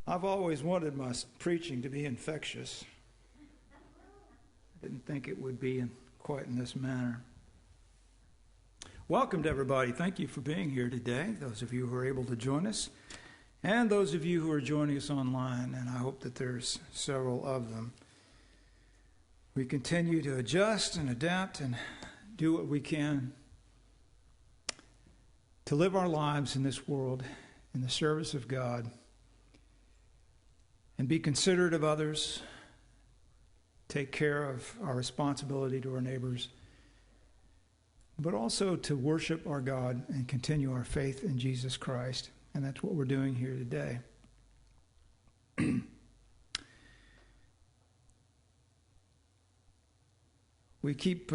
I've always wanted my preaching to be infectious. I didn't think it would be quite in this manner. Welcome to everybody. Thank you for being here today, those of you who are able to join us, and those of you who are joining us online, and I hope that there's several of them. We continue to adjust and adapt and do what we can to live our lives in this world in the service of God and be considerate of others, take care of our responsibility to our neighbors, but also to worship our God and continue our faith in Jesus Christ. And that's what we're doing here today. We keep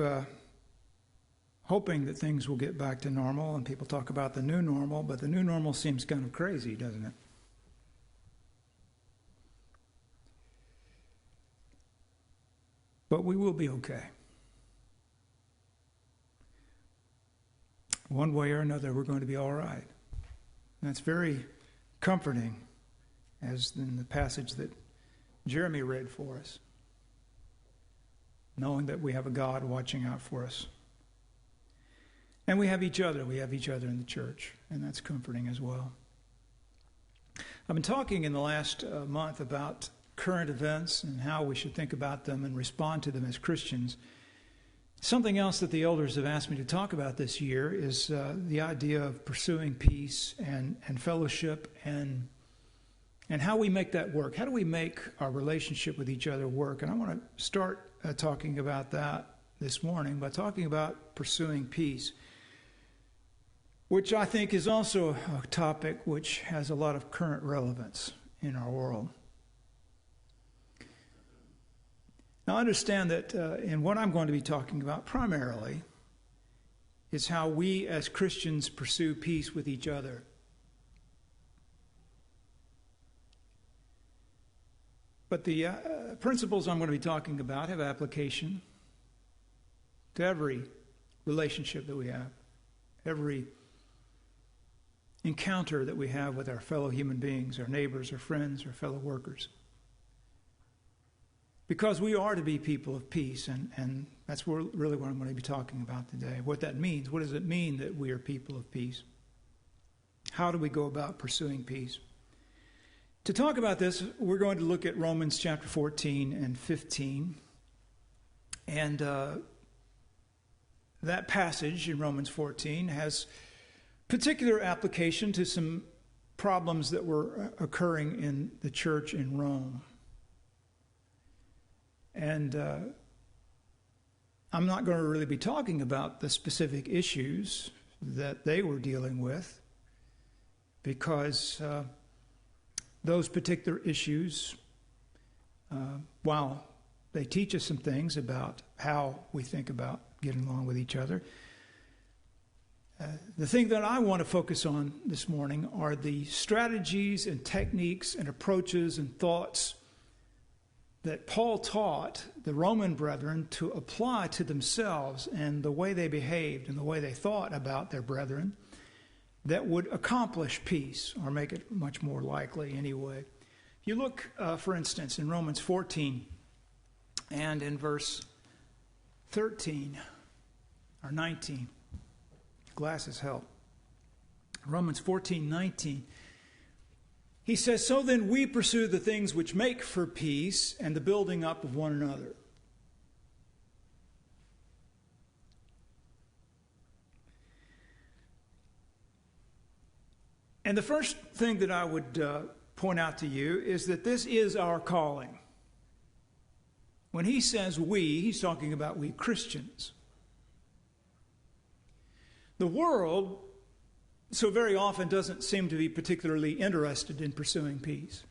hoping that things will get back to normal, and people talk about the new normal, but the new normal seems kind of crazy, doesn't it? But we will be okay. One way or another, we're going to be all right. And that's very comforting, as in the passage that Jeremy read for us, knowing that we have a God watching out for us. And we have each other. We have each other in the church, and that's comforting as well. I've been talking in the last month about current events and how we should think about them and respond to them as Christians. Something else that the elders have asked me to talk about this year is the idea of pursuing peace and fellowship and how we make that work. How do we make our relationship with each other work? And I want to start talking about that this morning by talking about pursuing peace, which I think is also a topic which has a lot of current relevance in our world. Now, understand that in what I'm going to be talking about primarily is how we as Christians pursue peace with each other. But the principles I'm going to be talking about have application to every relationship that we have, every encounter that we have with our fellow human beings, our neighbors, our friends, our fellow workers. Because we are to be people of peace, and that's really what I'm going to be talking about today. What that means. What does it mean that we are people of peace? How do we go about pursuing peace? To talk about this, we're going to look at Romans chapter 14 and 15. And that passage in Romans 14 has particular application to some problems that were occurring in the church in Rome. And I'm not going to really be talking about the specific issues that they were dealing with, because those particular issues, while they teach us some things about how we think about getting along with each other, the thing that I want to focus on this morning are the strategies and techniques and approaches and thoughts that Paul taught the Roman brethren to apply to themselves and the way they behaved and the way they thought about their brethren that would accomplish peace or make it much more likely anyway. If you look, for instance, in Romans 14 and in verse 13 or 19, glasses help. Romans 14:19. He says, "So then we pursue the things which make for peace and the building up of one another." And the first thing that I would point out to you is that this is our calling. When he says we, he's talking about we Christians. The world so very often doesn't seem to be particularly interested in pursuing peace.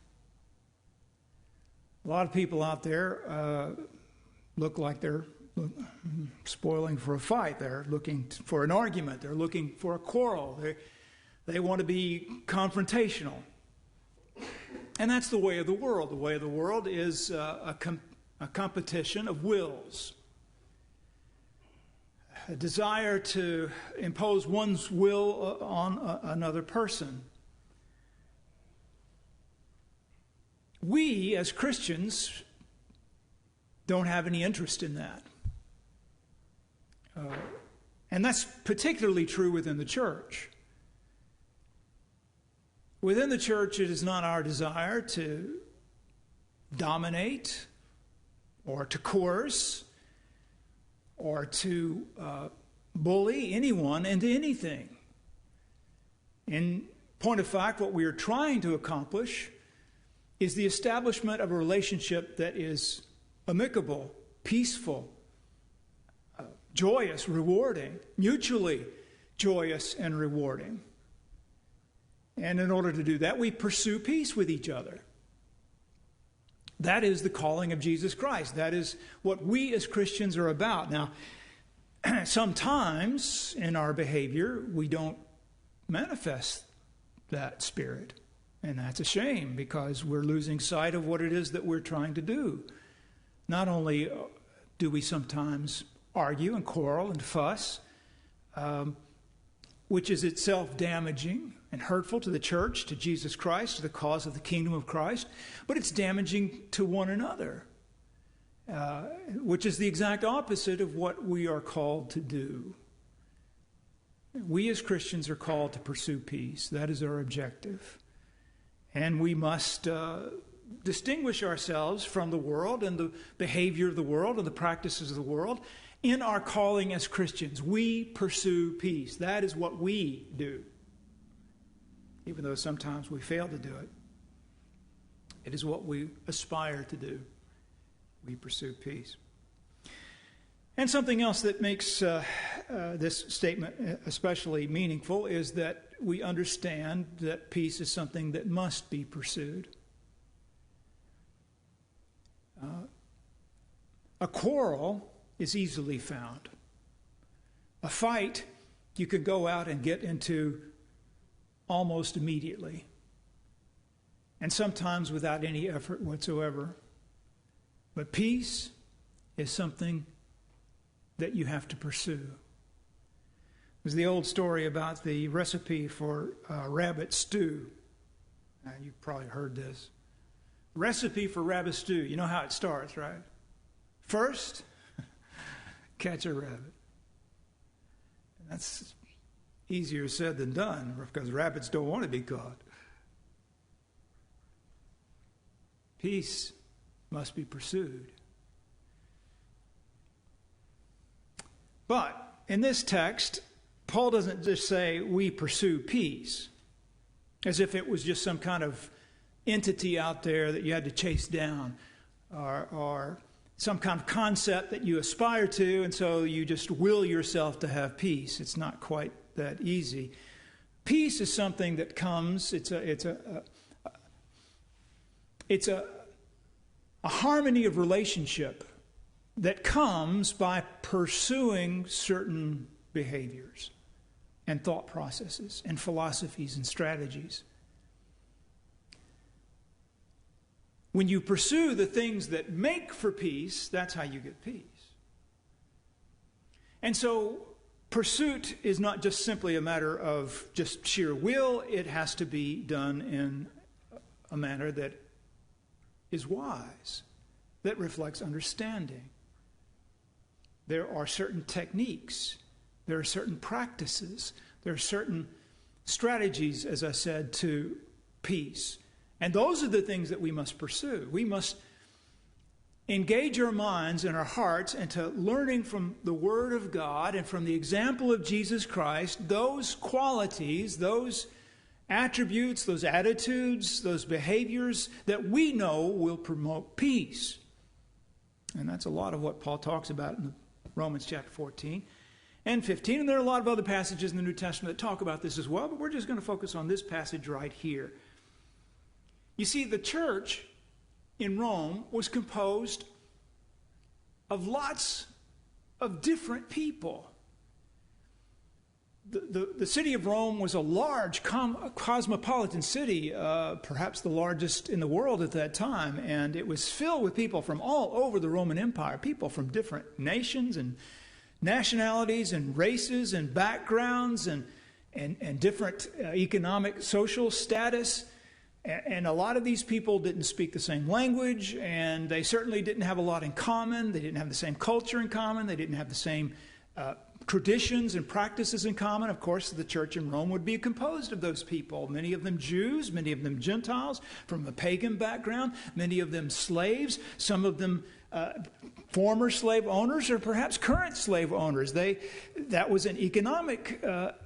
A lot of people out there look like they're spoiling for a fight. They're looking for an argument. They're looking for a quarrel. They want to be confrontational. And that's the way of the world. The way of the world is a competition of wills. A desire to impose one's will on another person. we as Christians don't have any interest in that. And that's particularly true within the church. Within the church, it is not our desire to dominate or to coerce or to bully anyone into anything. In point of fact, what we are trying to accomplish is the establishment of a relationship that is amicable, peaceful, joyous, rewarding, mutually joyous and rewarding. And in order to do that, we pursue peace with each other. That is the calling of Jesus Christ. That is what we as Christians are about. Now, sometimes in our behavior, we don't manifest that spirit. And that's a shame, because we're losing sight of what it is that we're trying to do. Not only do we sometimes argue and quarrel and fuss, which is itself damaging and hurtful to the church, to Jesus Christ, to the cause of the kingdom of Christ, but it's damaging to one another, which is the exact opposite of what we are called to do. We as Christians are called to pursue peace. That is our objective. And we must distinguish ourselves from the world and the behavior of the world and the practices of the world in our calling as Christians. We pursue peace. That is what we do. Even though sometimes we fail to do it, it is what we aspire to do. We pursue peace. And something else that makes this statement especially meaningful is that we understand that peace is something that must be pursued. A quarrel is easily found. A fight you could go out and get into almost immediately, and sometimes without any effort whatsoever. But peace is something that you have to pursue. There's the old story about the recipe for rabbit stew. Now, you've probably heard this. Recipe for rabbit stew. You know how it starts, right? First, catch a rabbit. And that's easier said than done, because rabbits don't want to be caught. Peace must be pursued. But in this text, Paul doesn't just say we pursue peace, as if it was just some kind of entity out there that you had to chase down, or some kind of concept that you aspire to, and so you just will yourself to have peace. It's not quite that easy. Peace is something that comes. It's a harmony of relationship that comes by pursuing certain behaviors and thought processes and philosophies and strategies. When you pursue the things that make for peace, that's how you get peace. And so pursuit is not just simply a matter of just sheer will. It has to be done in a manner that is wise, that reflects understanding. There are certain techniques. There are certain practices. There are certain strategies, as I said, to peace. And those are the things that we must pursue. We must engage our minds and our hearts into learning from the Word of God and from the example of Jesus Christ those qualities, those attributes, those attitudes, those behaviors that we know will promote peace. And that's a lot of what Paul talks about in Romans chapter 14 and 15. And there are a lot of other passages in the New Testament that talk about this as well, but we're just going to focus on this passage right here. You see, the church in Rome was composed of lots of different people. The city of Rome was a large cosmopolitan city, perhaps the largest in the world at that time, and it was filled with people from all over the Roman Empire, people from different nations and nationalities and races and backgrounds and different economic, social status. And a lot of these people didn't speak the same language, and they certainly didn't have a lot in common. They didn't have the same culture in common. They didn't have the same traditions and practices in common. Of course, the church in Rome would be composed of those people, many of them Jews, many of them Gentiles from a pagan background, many of them slaves, some of them former slave owners or perhaps current slave owners. That was an economic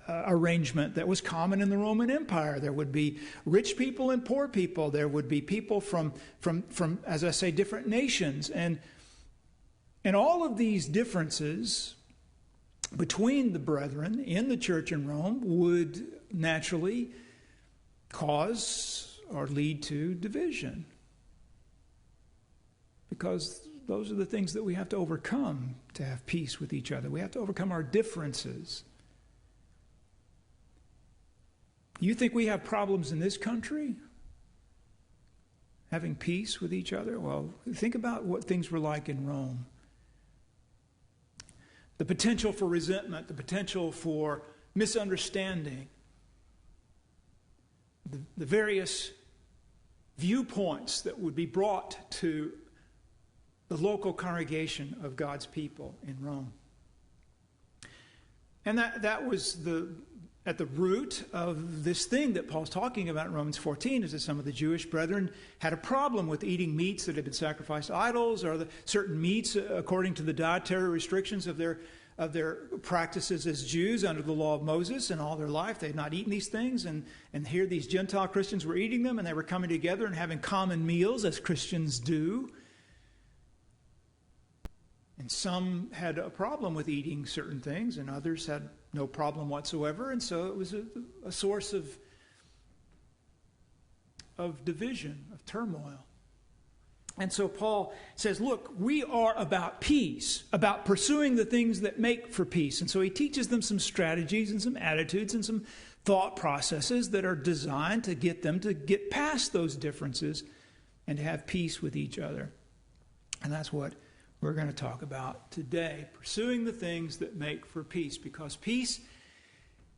arrangement that was common in the Roman Empire. There would be rich people and poor people. There would be people from as I say, different nations. And all of these differences between the brethren in the church in Rome would naturally cause or lead to division. Because those are the things that we have to overcome to have peace with each other. We have to overcome our differences. You think we have problems in this country? Having peace with each other? Well, think about what things were like in Rome. The potential for resentment, the potential for misunderstanding, the various viewpoints that would be brought to the local congregation of God's people in Rome. And that was at the root of this thing that Paul's talking about in Romans 14, is that some of the Jewish brethren had a problem with eating meats that had been sacrificed to idols, or certain meats according to the dietary restrictions of their practices as Jews under the law of Moses. And all their life they had not eaten these things, and here these Gentile Christians were eating them, and they were coming together and having common meals as Christians do. And some had a problem with eating certain things, and others had no problem whatsoever. And so it was a source of division, of turmoil. And so Paul says, look, we are about peace, about pursuing the things that make for peace. And so he teaches them some strategies and some attitudes and some thought processes that are designed to get them to get past those differences and to have peace with each other. And that's what we're going to talk about today, pursuing the things that make for peace, because peace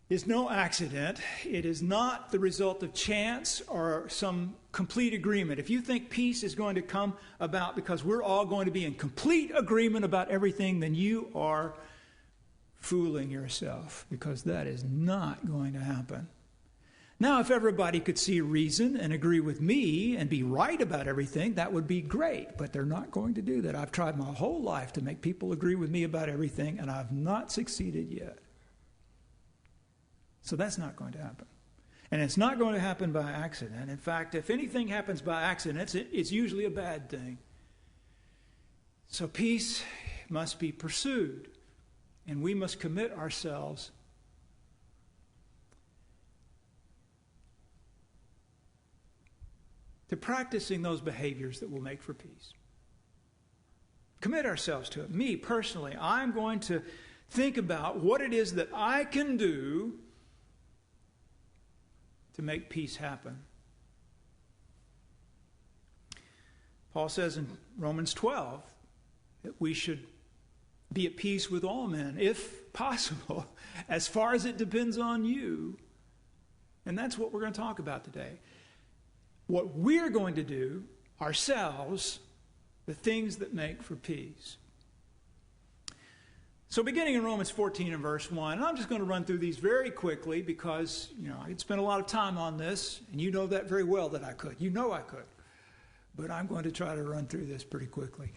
is no accident. It is not the result of chance or some complete agreement. If you think peace is going to come about because we're all going to be in complete agreement about everything, then you are fooling yourself, because that is not going to happen. Now, if everybody could see reason and agree with me and be right about everything, that would be great. But they're not going to do that. I've tried my whole life to make people agree with me about everything, and I've not succeeded yet. So that's not going to happen. And it's not going to happen by accident. In fact, if anything happens by accident, it's usually a bad thing. So peace must be pursued, and we must commit ourselves to practicing those behaviors that will make for peace. Commit ourselves to it. Me, personally, I'm going to think about what it is that I can do to make peace happen. Paul says in Romans 12 that we should be at peace with all men, if possible, as far as it depends on you. And that's what we're going to talk about today. What we're going to do ourselves, the things that make for peace. So beginning in Romans 14 and verse 1, and I'm just going to run through these very quickly because, I could spend a lot of time on this, and you know that very well that I could. You know I could. But I'm going to try to run through this pretty quickly.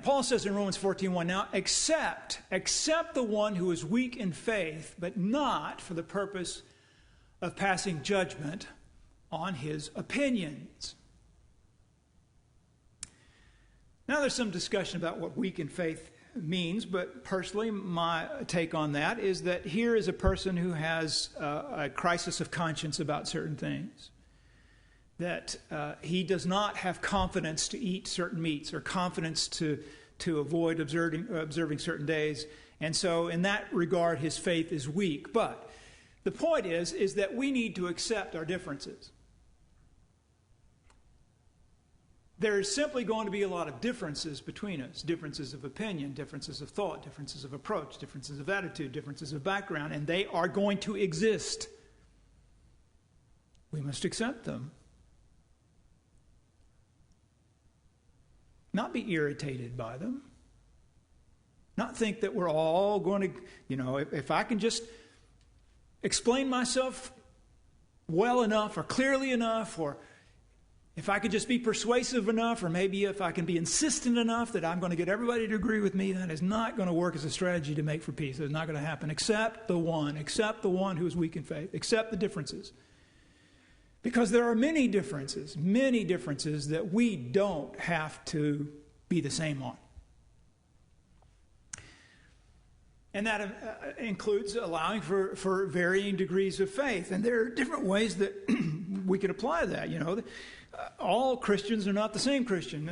Paul says in Romans 14:1, now accept the one who is weak in faith, but not for the purpose of passing judgment on his opinions. Now there's some discussion about what weak in faith means, but personally my take on that is that here is a person who has a crisis of conscience about certain things. That he does not have confidence to eat certain meats or confidence to avoid observing certain days. And so in that regard his faith is weak. But the point is that we need to accept our differences. There's simply going to be a lot of differences between us. Differences of opinion, differences of thought, differences of approach, differences of attitude, differences of background, and they are going to exist. We must accept them. Not be irritated by them. Not think that we're all going to, if I can just explain myself well enough or clearly enough, or if I could just be persuasive enough, or maybe if I can be insistent enough that I'm going to get everybody to agree with me, that is not going to work as a strategy to make for peace. It's not going to happen. Accept the one who is weak in faith. Accept the differences. Because there are many differences that we don't have to be the same on. And that includes allowing for varying degrees of faith. And there are different ways that we can apply that. All Christians are not the same Christian.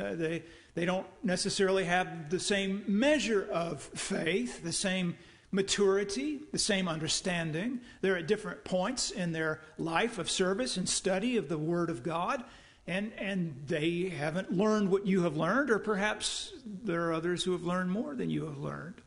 They don't necessarily have the same measure of faith, the same maturity, the same understanding. They're at different points in their life of service and study of the Word of God. And they haven't learned what you have learned, or perhaps there are others who have learned more than you have learned.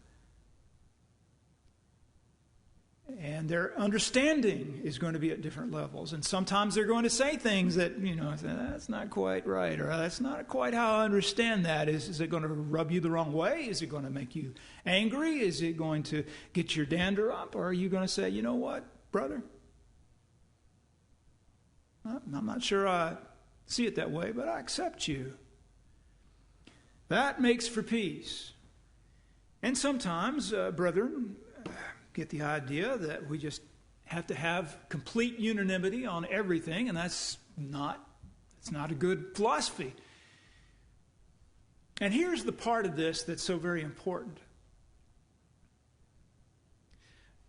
And their understanding is going to be at different levels. And sometimes they're going to say things that, that's not quite right, or that's not quite how I understand that. Is it going to rub you the wrong way? Is it going to make you angry? Is it going to get your dander up? Or are you going to say, you know what, brother? I'm not sure I see it that way, but I accept you. That makes for peace. And sometimes, brethren, get the idea that we just have to have complete unanimity on everything, and that's not a good philosophy. And here's the part of this that's so very important.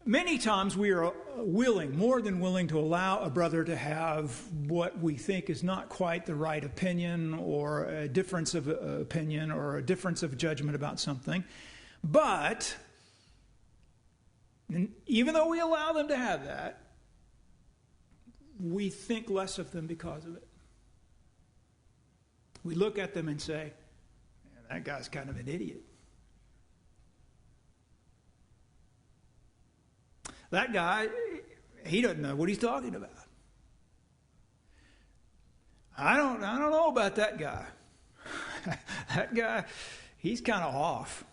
Many times we are more than willing to allow a brother to have what we think is not quite the right opinion, or a difference of opinion, or a difference of judgment about something. But and even though we allow them to have that, we think less of them because of it. We look at them and say, man, that guy's kind of an idiot. That guy, he doesn't know what he's talking about. I don't know about that guy. That guy, he's kind of off.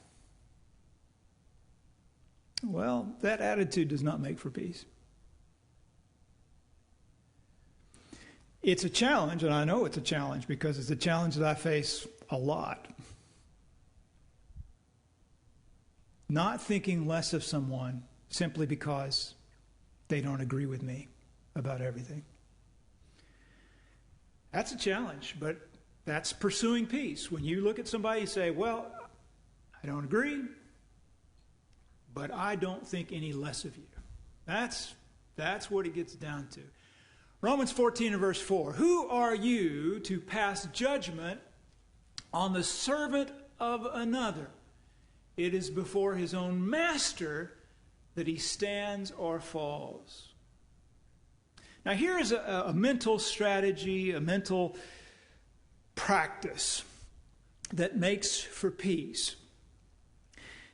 Well, that attitude does not make for peace. It's a challenge, and I know it's a challenge because it's a challenge that I face a lot. Not thinking less of someone simply because they don't agree with me about everything. That's a challenge, but that's pursuing peace. When you look at somebody and say, well, I don't agree, but I don't think any less of you. That's what it gets down to. Romans 14 and verse 4. Who are you to pass judgment on the servant of another? It is before his own master that he stands or falls. Now here's a mental strategy, a mental practice that makes for peace.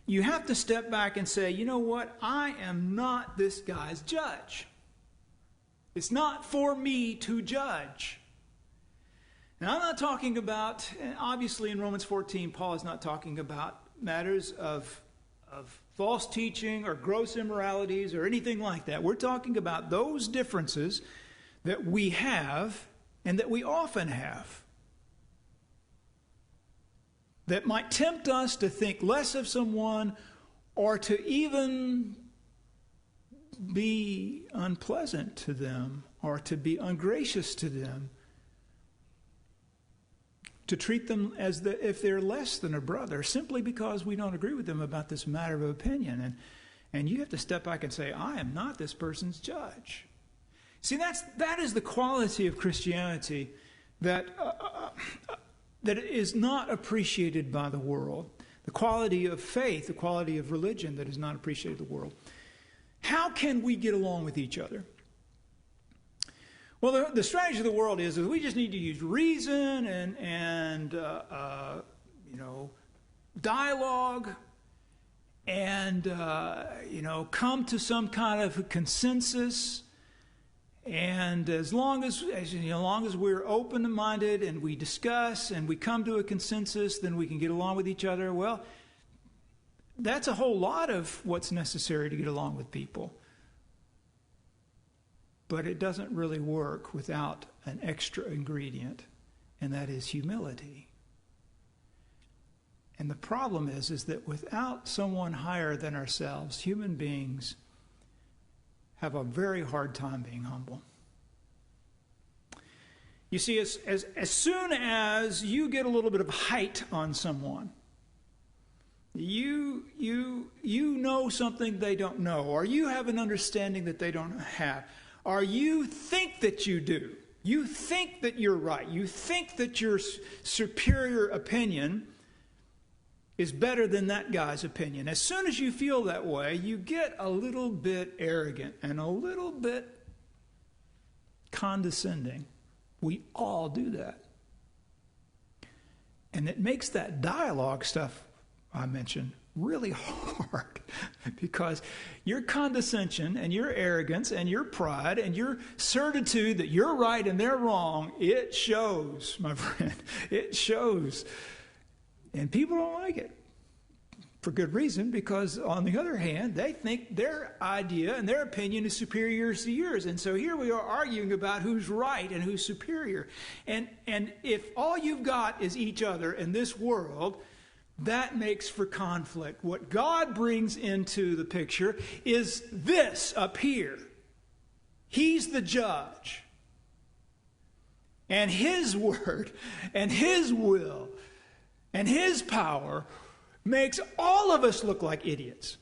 You have to step back and say, you know what? I am not this guy's judge. It's not for me to judge. Now, I'm not talking about, obviously in Romans 14, Paul is not talking about matters of false teaching or gross immoralities or anything like that. We're talking about those differences that we have and that we often have, that might tempt us to think less of someone or to even be unpleasant to them or to be ungracious to them, to treat them as if they're less than a brother simply because we don't agree with them about this matter of opinion. And you have to step back and say, I am not this person's judge. See, that is the quality of Christianity that is not appreciated by the world. The quality of faith, the quality of religion that is not appreciated by the world. How can we get along with each other? Well, the strategy of the world is that we just need to use reason and dialogue and come to some kind of a consensus. And as long as we're open-minded and we discuss and we come to a consensus, then we can get along with each other. Well, that's a whole lot of what's necessary to get along with people. But it doesn't really work without an extra ingredient, and that is humility. And the problem is that without someone higher than ourselves, human beings have a very hard time being humble. You see, as soon as you get a little bit of height on someone, you know something they don't know, or you have an understanding that they don't have, or you think that you do. You think that you're right. You think that your superior opinion is better than that guy's opinion. As soon as you feel that way, you get a little bit arrogant and a little bit condescending. We all do that. And it makes that dialogue stuff I mentioned really hard, because your condescension and your arrogance and your pride and your certitude that you're right and they're wrong, it shows, my friend. It shows. And people don't like it, for good reason, because on the other hand, they think their idea and their opinion is superior to yours. And so here we are arguing about who's right and who's superior. And if all you've got is each other in this world, that makes for conflict. What God brings into the picture is this up here. He's the judge. And His word and His will and His power makes all of us look like idiots.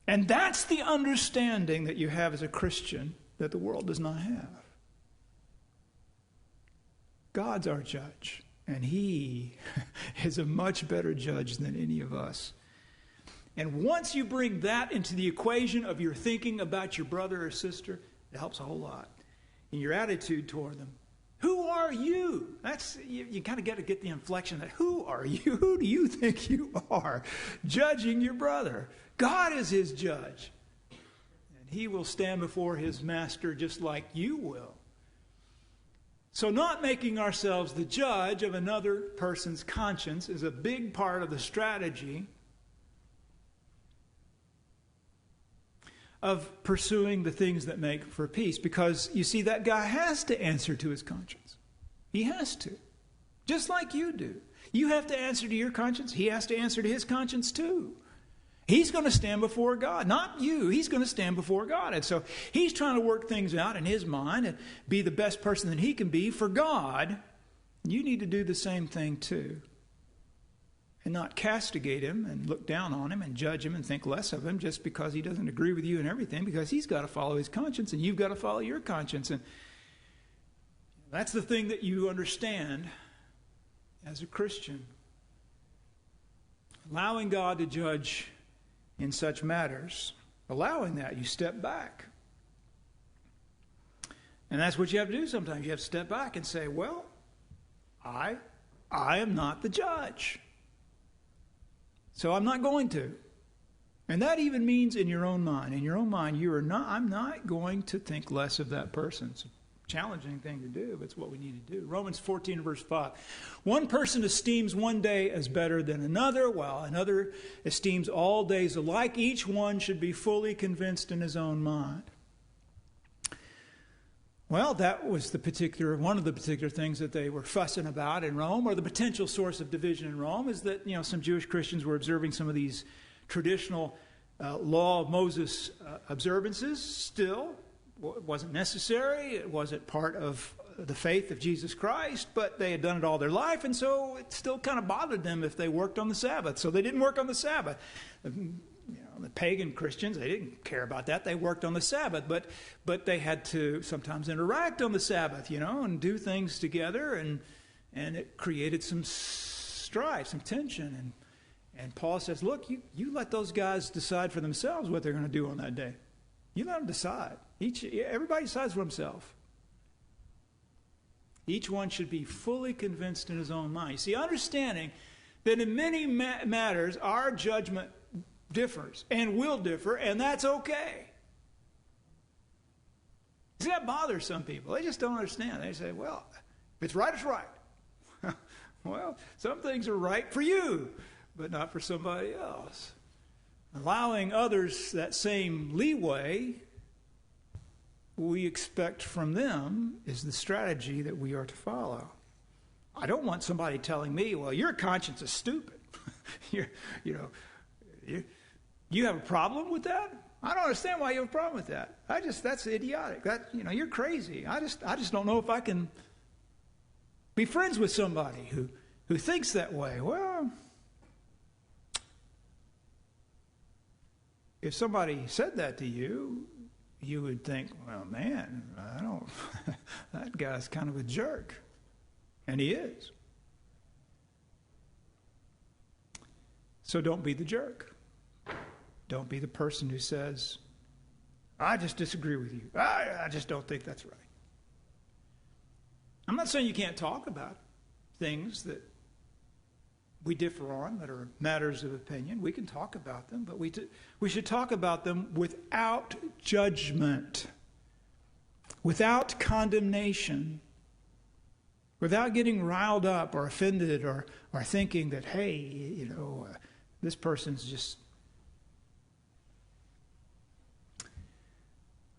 And that's the understanding that you have as a Christian that the world does not have. God's our judge, and He is a much better judge than any of us. And once you bring that into the equation of your thinking about your brother or sister, it helps a whole lot in your attitude toward them. Who are you? That's you kind of got to get the inflection that who are you? Who do you think you are? Judging your brother. God is his judge. And he will stand before his master just like you will. So not making ourselves the judge of another person's conscience is a big part of the strategy of pursuing the things that make for peace. Because, you see, that guy has to answer to his conscience. He has to. Just like you do. You have to answer to your conscience. He has to answer to his conscience too. He's going to stand before God. Not you. He's going to stand before God. And so he's trying to work things out in his mind and be the best person that he can be for God. You need to do the same thing too. And not castigate him and look down on him and judge him and think less of him just because he doesn't agree with you and everything, because he's got to follow his conscience and you've got to follow your conscience. And that's the thing that you understand as a Christian. Allowing God to judge in such matters, allowing that, you step back. And that's what you have to do sometimes. You have to step back and say, well, I am not the judge. So I'm not going to. And that even means in your own mind. In your own mind, I'm not going to think less of that person. It's a challenging thing to do, but it's what we need to do. Romans 14, verse 5. One person esteems one day as better than another, while another esteems all days alike. Each one should be fully convinced in his own mind. Well, that was one of the particular things that they were fussing about in Rome, or the potential source of division in Rome, is that some Jewish Christians were observing some of these traditional law of Moses observances. Still, it wasn't necessary. It wasn't part of the faith of Jesus Christ, but they had done it all their life, and so it still kind of bothered them if they worked on the Sabbath. So they didn't work on the Sabbath. The pagan Christians, they didn't care about that. They worked on the Sabbath, but they had to sometimes interact on the Sabbath, and do things together, and it created some strife, some tension. And Paul says, look, you let those guys decide for themselves what they're going to do on that day. You let them decide. Everybody decides for himself. Each one should be fully convinced in his own mind. You see, understanding that in many matters our judgment differs and will differ, and that's okay. See, that bothers some people. They just don't understand. They say, well, if it's right, it's right. Well, some things are right for you, but not for somebody else. Allowing others that same leeway we expect from them is the strategy that we are to follow. I don't want somebody telling me, well, your conscience is stupid. You have a problem with that? I don't understand why you have a problem with that. That's idiotic. You're crazy. I just don't know if I can be friends with somebody who thinks that way. Well, if somebody said that to you, you would think, well, man, that guy's kind of a jerk. And he is. So don't be the jerk. Don't be the person who says, I just disagree with you. I just don't think that's right. I'm not saying you can't talk about things that we differ on, that are matters of opinion. We can talk about them, but we should talk about them without judgment, without condemnation, without getting riled up or offended or thinking that, hey, this person's just...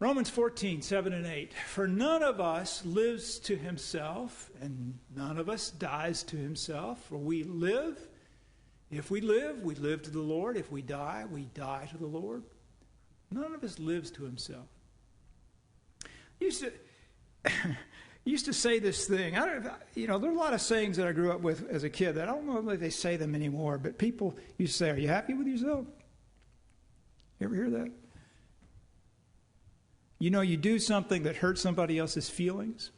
Romans 14, 7 and 8. For none of us lives to himself, and none of us dies to himself. For we live. If we live to the Lord. If we die to the Lord. None of us lives to himself. Used to say this thing. There are a lot of sayings that I grew up with as a kid that I don't know if they say them anymore, but people used to say, are you happy with yourself? You ever hear that? You do something that hurts somebody else's feelings.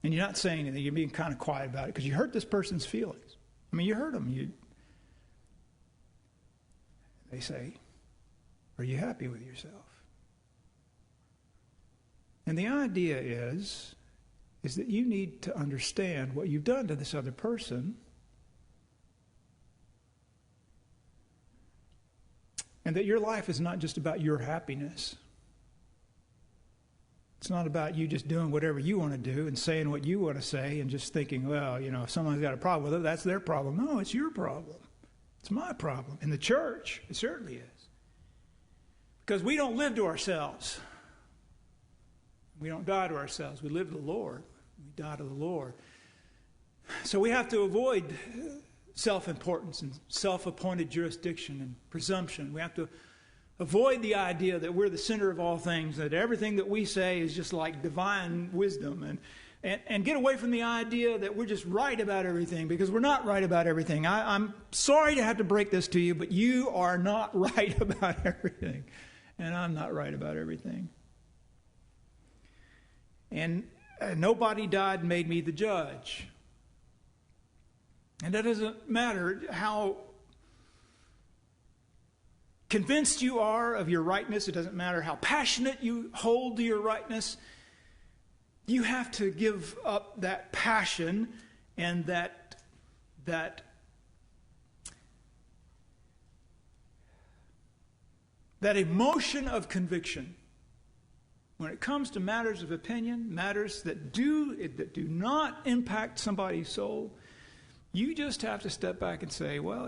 And you're not saying anything. You're being kind of quiet about it because you hurt this person's feelings. You hurt them. They say, are you happy with yourself? And the idea is that you need to understand what you've done to this other person, and that your life is not just about your happiness. It's not about you just doing whatever you want to do and saying what you want to say and just thinking, well, if someone's got a problem with it, that's their problem. No, it's your problem. It's my problem. In the church, it certainly is. Because we don't live to ourselves. We don't die to ourselves. We live to the Lord. We die to the Lord. So we have to avoid self-importance and self-appointed jurisdiction and presumption. We have to avoid the idea that we're the center of all things, that everything that we say is just like divine wisdom, and get away from the idea that we're just right about everything, because we're not right about everything. I'm sorry to have to break this to you, but you are not right about everything, and I'm not right about everything. And nobody died and made me the judge. And that doesn't matter how convinced you are of your rightness. It doesn't matter how passionate you hold to your rightness. You have to give up that passion and that emotion of conviction. When it comes to matters of opinion, matters that do not impact somebody's soul, you just have to step back and say, well,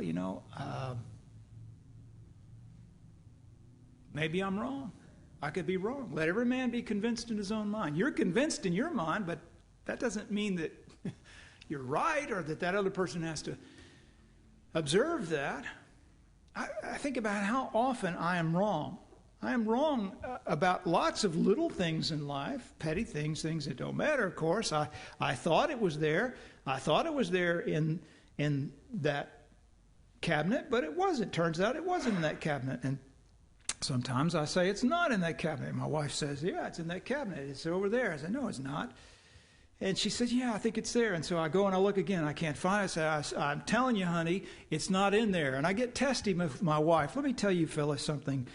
maybe I'm wrong. I could be wrong. Let every man be convinced in his own mind. You're convinced in your mind, but that doesn't mean that you're right or that other person has to observe that. I think about how often I am wrong. I am wrong about lots of little things in life, petty things that don't matter, of course. I thought it was there. I thought it was there in that cabinet, but it wasn't. Turns out it wasn't in that cabinet. And sometimes I say it's not in that cabinet. My wife says, yeah, it's in that cabinet. It's over there. I said, no, it's not. And she says, yeah, I think it's there. And so I go and I look again. I can't find it. I say, I'm telling you, honey, it's not in there. And I get testy with my wife. Let me tell you, fellas, something.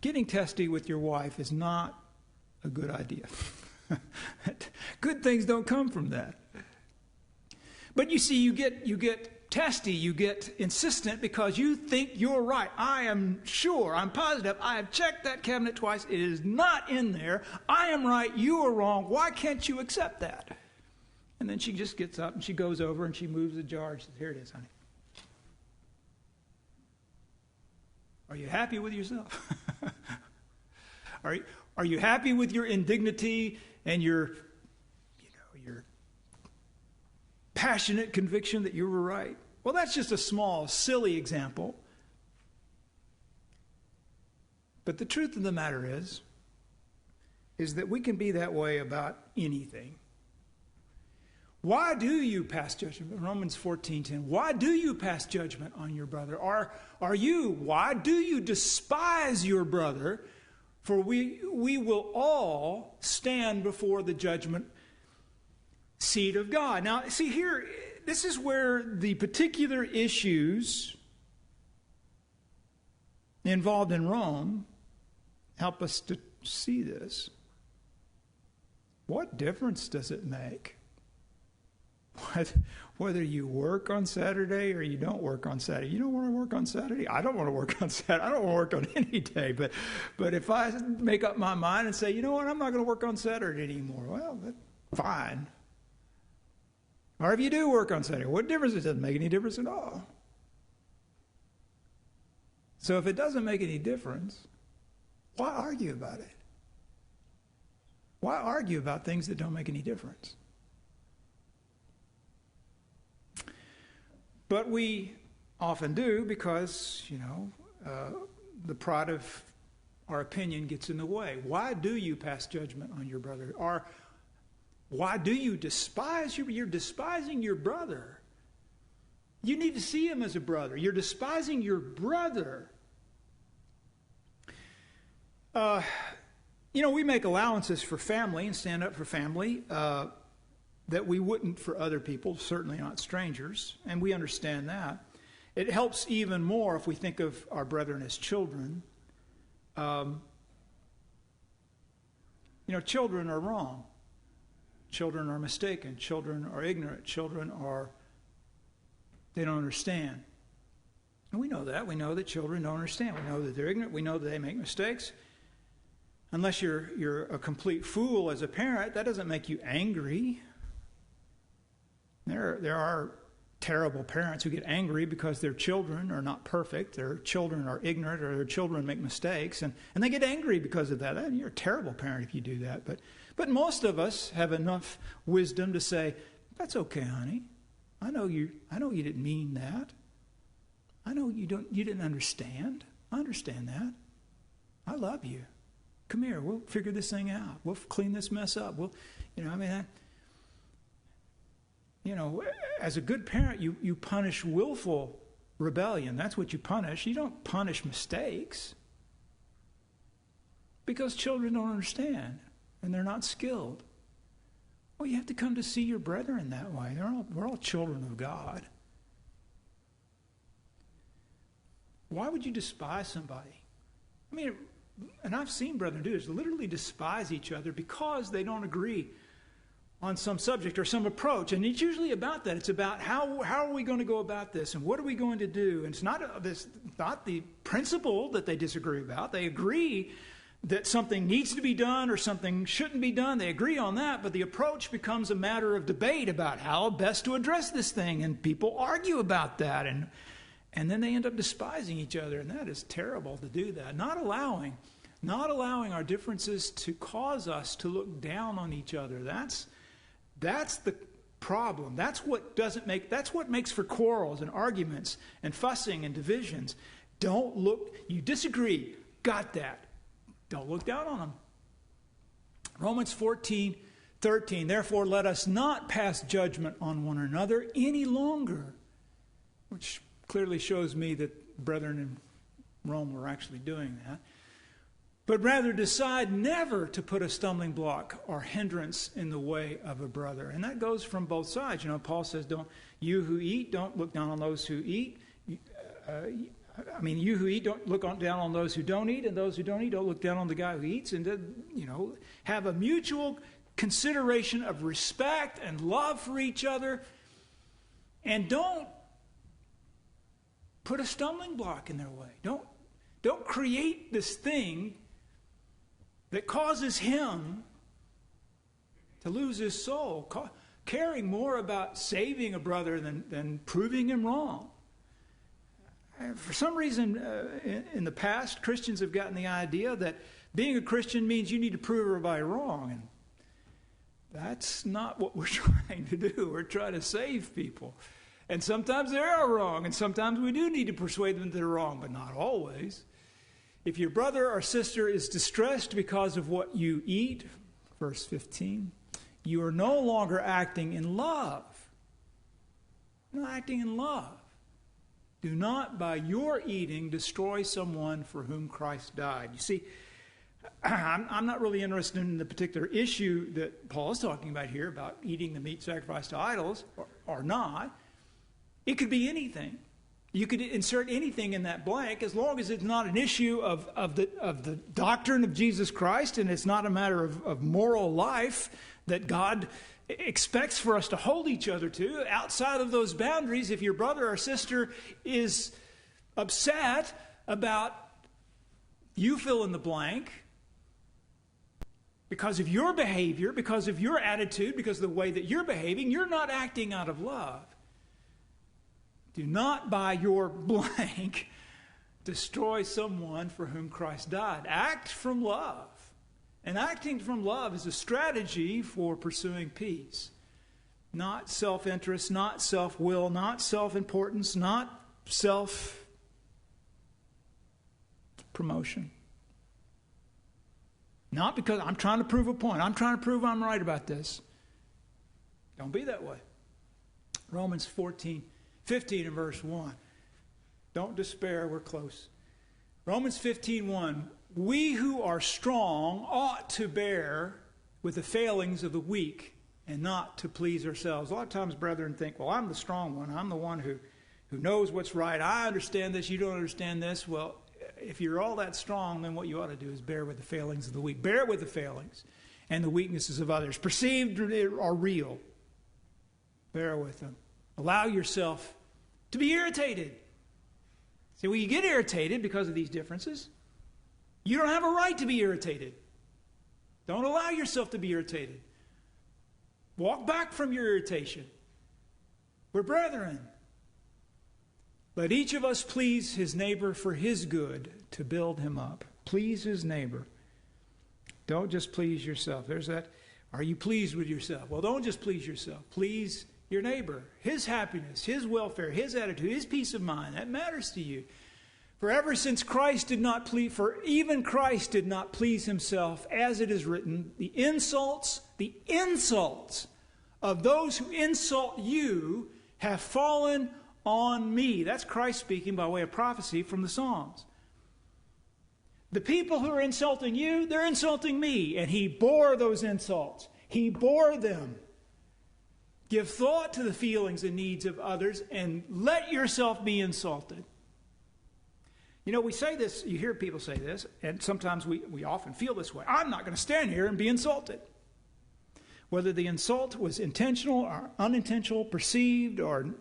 Getting testy with your wife is not a good idea. Good things don't come from that. But you see, you get testy, you get insistent because you think you're right. I am sure, I'm positive, I have checked that cabinet twice. It is not in there. I am right, you are wrong. Why can't you accept that? And then she just gets up and she goes over and she moves the jar and says, here it is, honey. Are you happy with yourself? Are you happy with your indignity and your passionate conviction that you were right? Well, that's just a small, silly example. But the truth of the matter is that we can be that way about anything. Why do you pass judgment? Romans 14:10. Why do you pass judgment on your brother? Why do you despise your brother? For we will all stand before the judgment seat of God. Now, see here, this is where the particular issues involved in Rome help us to see this. What difference does it make whether you work on Saturday or you don't work on Saturday? You don't want to work on Saturday? I don't want to work on Saturday. I don't want to work on any day. But if I make up my mind and say, you know what, I'm not going to work on Saturday anymore, well, that's fine. Or if you do work on Saturday, what difference? It doesn't make any difference at all. So if it doesn't make any difference, why argue about it? Why argue about things that don't make any difference? But we often do because, the pride of our opinion gets in the way. Why do you pass judgment on your brother? Or why do you despise you're despising your brother? You need to see him as a brother. You're despising your brother. We make allowances for family and stand up for family that we wouldn't for other people, certainly not strangers, and we understand that. It helps even more if we think of our brethren as children. Children are wrong. Children are mistaken. Children are ignorant. They don't understand. And we know that. We know that children don't understand. We know that they're ignorant. We know that they make mistakes. Unless you're a complete fool as a parent, that doesn't make you angry. There are terrible parents who get angry because their children are not perfect, their children are ignorant, or their children make mistakes, and they get angry because of that. You're a terrible parent if you do that. But most of us have enough wisdom to say, that's okay, honey. I know you didn't mean that. I know you didn't understand. I understand that. I love you. Come here, we'll figure this thing out. We'll clean this mess up. As a good parent, you punish willful rebellion. That's what you punish. You don't punish mistakes. Because children don't understand and they're not skilled. Well, you have to come to see your brethren that way. We're all children of God. Why would you despise somebody? And I've seen brethren do this, literally despise each other because they don't agree on some subject or some approach. And it's usually about that. It's about how are we going to go about this and what are we going to do? And it's not the principle that they disagree about. They agree that something needs to be done or something shouldn't be done. They agree on that, but the approach becomes a matter of debate about how best to address this thing. And people argue about that. And then they end up despising each other. And that is terrible to do that. Not allowing our differences to cause us to look down on each other. That's the problem. That's what makes for quarrels and arguments and fussing and divisions. You disagree. Got that. Don't look down on them. Romans 14:13. Therefore, let us not pass judgment on one another any longer. Which clearly shows me that brethren in Rome were actually doing that. But rather decide never to put a stumbling block or hindrance in the way of a brother. And that goes from both sides. Paul says, you who eat, don't look down on those who eat. You who eat, don't look down on those who don't eat. And those who don't eat, don't look down on the guy who eats. And, have a mutual consideration of respect and love for each other. And don't put a stumbling block in their way. Don't create this thing that causes him to lose his soul, caring more about saving a brother than proving him wrong. For some reason, in the past, Christians have gotten the idea that being a Christian means you need to prove everybody wrong. And that's not what we're trying to do. We're trying to save people. And sometimes they are wrong, and sometimes we do need to persuade them that they're wrong, but not always. If your brother or sister is distressed because of what you eat, verse 15, you are no longer acting in love. You're not acting in love. Do not, by your eating, destroy someone for whom Christ died. You see, I'm not really interested in the particular issue that Paul is talking about here, about eating the meat sacrificed to idols or not. It could be anything. You could insert anything in that blank as long as it's not an issue of the doctrine of Jesus Christ, and it's not a matter of moral life that God expects for us to hold each other to. Outside of those boundaries, if your brother or sister is upset about you fill in the blank because of your behavior, because of your attitude, because of the way that you're behaving, you're not acting out of love. Do not, by your blank, destroy someone for whom Christ died. Act from love. And acting from love is a strategy for pursuing peace. Not self-interest, not self-will, not self-importance, not self-promotion. Not because I'm trying to prove a point. I'm trying to prove I'm right about this. Don't be that way. Romans 15 and verse 1. Don't despair, we're close. Romans 15:1. We who are strong ought to bear with the failings of the weak and not to please ourselves. A lot of times brethren think, well, I'm the strong one. I'm the one who knows what's right. I understand this. You don't understand this. Well, if you're all that strong, then what you ought to do is bear with the failings of the weak. Bear with the failings and the weaknesses of others. Perceived or real. Bear with them. Allow yourself to be irritated. See, when you get irritated because of these differences, you don't have a right to be irritated. Don't allow yourself to be irritated. Walk back from your irritation. We're brethren. Let each of us please his neighbor for his good, to build him up. Please his neighbor. Don't just please yourself. There's that. Are you pleased with yourself? Well, don't just please yourself. Please your neighbor. His happiness, his welfare, his attitude, his peace of mind. That matters to you. For ever since Christ did not please, for even Christ did not please himself, as it is written, the insults of those who insult you have fallen on me. That's Christ speaking by way of prophecy from the Psalms. The people who are insulting you, they're insulting me. And he bore those insults. He bore them. Give thought to the feelings and needs of others and let yourself be insulted. You know, we say this, you hear people say this, and sometimes we often feel this way. I'm not going to stand here and be insulted. Whether the insult was intentional or unintentional, perceived or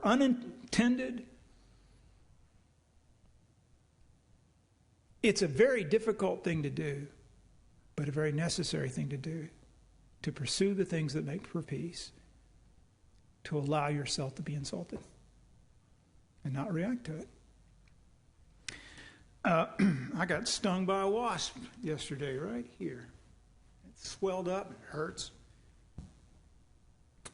unintended, it's a very difficult thing to do, but a very necessary thing to do, to pursue the things that make for peace, to allow yourself to be insulted and not react to it. I got stung by a wasp yesterday, right here. It swelled up, it hurts.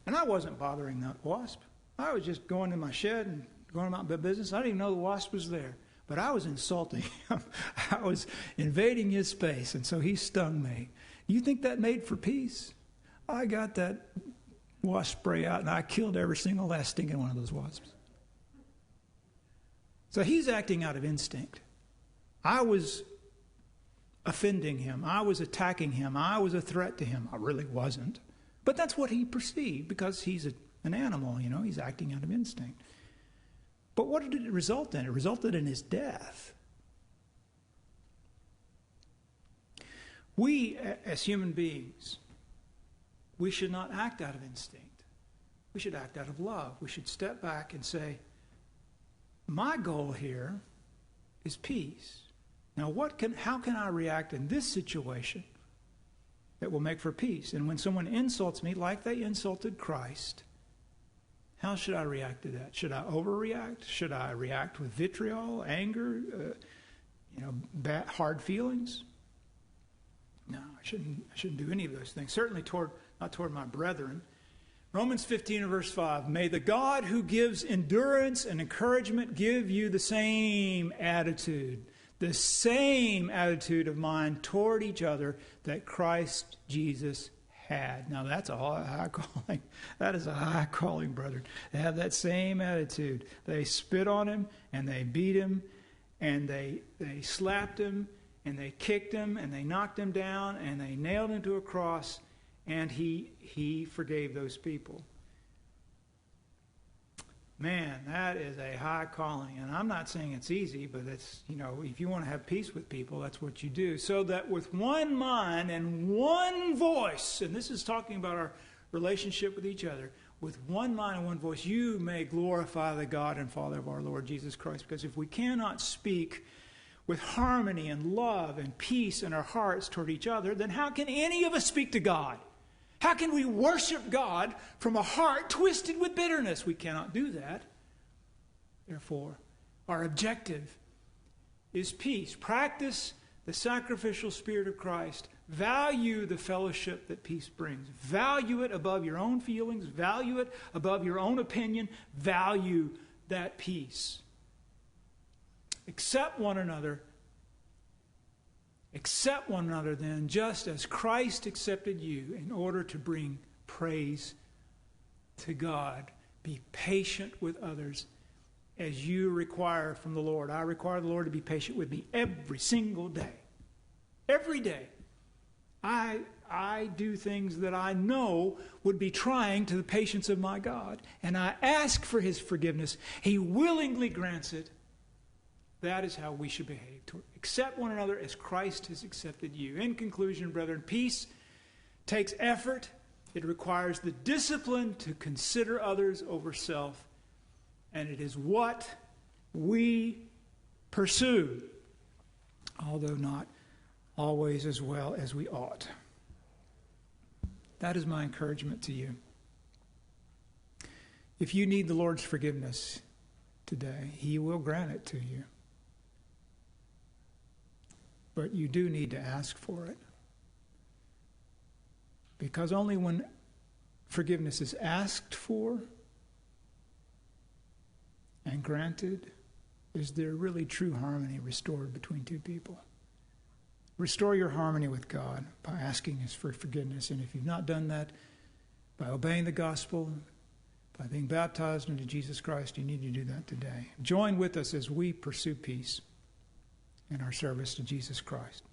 And I wasn't bothering that wasp. I was just going in my shed and going about my business. I didn't even know the wasp was there. But I was insulting him. I was invading his space, and so he stung me. You think that made for peace? I got that wasp spray out, and I killed every single last stinking one of those wasps. So he's acting out of instinct. I was offending him. I was attacking him. I was a threat to him. I really wasn't. But that's what he perceived because he's an animal, you know. He's acting out of instinct. But what did it result in? It resulted in his death. We, as human beings, we should not act out of instinct. We should act out of love. We should step back and say, my goal here is peace. Now, how can I react in this situation that will make for peace? And when someone insults me like they insulted Christ, how should I react to that? Should I overreact? Should I react with vitriol, anger, bad, hard feelings? No, I shouldn't do any of those things. Certainly not toward my brethren. Romans 15 and verse 5, may the God who gives endurance and encouragement give you the same attitude of mind toward each other that Christ Jesus had. Now that's a high calling. That is a high calling, brethren. They have that same attitude. They spit on him and they beat him and they slapped him and they kicked him and they knocked him down and they nailed him to a cross, and he forgave those people. Man, that is a high calling. And I'm not saying it's easy, but it's, if you want to have peace with people, that's what you do. So that with one mind and one voice, and this is talking about our relationship with each other, with one mind and one voice, you may glorify the God and Father of our Lord Jesus Christ. Because if we cannot speak with harmony and love and peace in our hearts toward each other, then how can any of us speak to God? How can we worship God from a heart twisted with bitterness? We cannot do that. Therefore, our objective is peace. Practice the sacrificial spirit of Christ. Value the fellowship that peace brings. Value it above your own feelings. Value it above your own opinion. Value that peace. Accept one another then, just as Christ accepted you, in order to bring praise to God. Be patient with others as you require from the Lord. I require the Lord to be patient with me every single day. Every day. I do things that I know would be trying to the patience of my God, and I ask for his forgiveness. He willingly grants it. That is how we should behave. To accept one another as Christ has accepted you. In conclusion, brethren, peace takes effort. It requires the discipline to consider others over self. And it is what we pursue, although not always as well as we ought. That is my encouragement to you. If you need the Lord's forgiveness today, he will grant it to you. But you do need to ask for it. Because only when forgiveness is asked for and granted is there really true harmony restored between two people. Restore your harmony with God by asking us for forgiveness. And if you've not done that, by obeying the gospel, by being baptized into Jesus Christ, you need to do that today. Join with us as we pursue peace in our service to Jesus Christ.